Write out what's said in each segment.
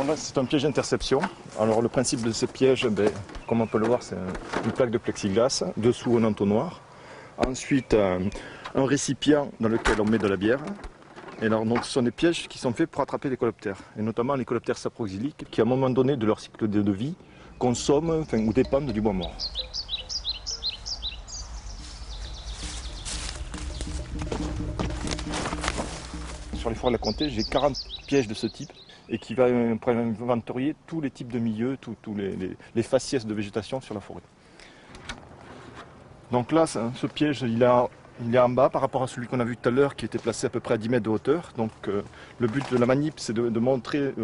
Alors là, c'est un piège d'interception. Alors le principe de ce piège, comme on peut le voir, c'est une plaque de plexiglas, dessous un entonnoir. Ensuite, un récipient dans lequel on met de la bière. Et alors, donc, ce sont des pièges qui sont faits pour attraper les coléoptères, et notamment les coléoptères saproxyliques, qui à un moment donné de leur cycle de vie, consomment ou dépendent du bois mort. Sur les forêts de la Comté, j'ai 40 pièges de ce type, et qui va inventorier tous les types de milieux, tous les faciès de végétation sur la forêt. Donc là, ce piège, il est en bas par rapport à celui qu'on a vu tout à l'heure qui était placé à peu près à 10 mètres de hauteur. Donc le but de la manip, c'est de montrer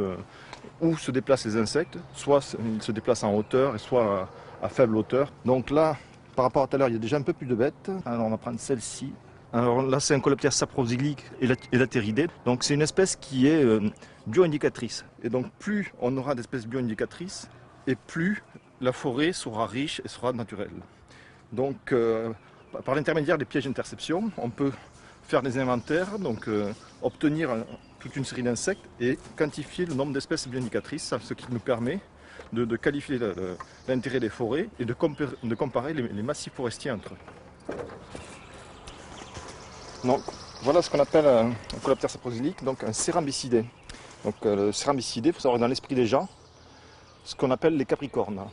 où se déplacent les insectes. Soit ils se déplacent en hauteur et soit à faible hauteur. Donc là, par rapport à tout à l'heure, il y a déjà un peu plus de bêtes. Alors on va prendre celle-ci. Alors là, c'est un coléoptère saproxylique élatéridé. Donc c'est une espèce qui est bio-indicatrice. Et donc plus on aura d'espèces bio-indicatrices, et plus la forêt sera riche et sera naturelle. Donc par l'intermédiaire des pièges d'interception, on peut faire des inventaires, donc obtenir toute une série d'insectes et quantifier le nombre d'espèces bio-indicatrices, ce qui nous permet de qualifier l'intérêt des forêts et de comparer les massifs forestiers entre eux. Donc voilà ce qu'on appelle un coléoptère saproxylique, donc un cérambycidé. Donc le cérambycidé, il faut savoir dans l'esprit des gens, ce qu'on appelle les capricornes.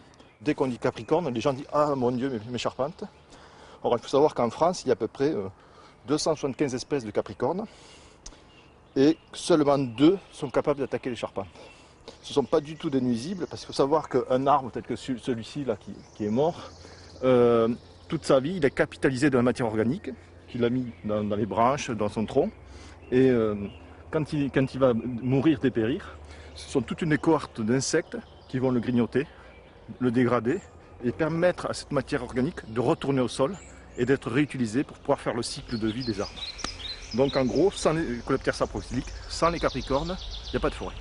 Dès qu'on dit capricorne, les gens disent « Ah mon Dieu, mes charpentes ». Or, il faut savoir qu'en France, il y a à peu près 275 espèces de capricornes et seulement 2 sont capables d'attaquer les charpentes. Ce ne sont pas du tout des nuisibles, parce qu'il faut savoir qu'un arbre tel que celui-ci là qui est mort, toute sa vie, il a capitalisé de la matière organique qu'il a mis dans les branches, dans son tronc. Et quand il va mourir, dépérir, ce sont toute une cohorte d'insectes qui vont le grignoter, le dégrader et permettre à cette matière organique de retourner au sol et d'être réutilisée pour pouvoir faire le cycle de vie des arbres. Donc en gros, sans les coléoptères saproxyliques, sans les capricornes, il n'y a pas de forêt.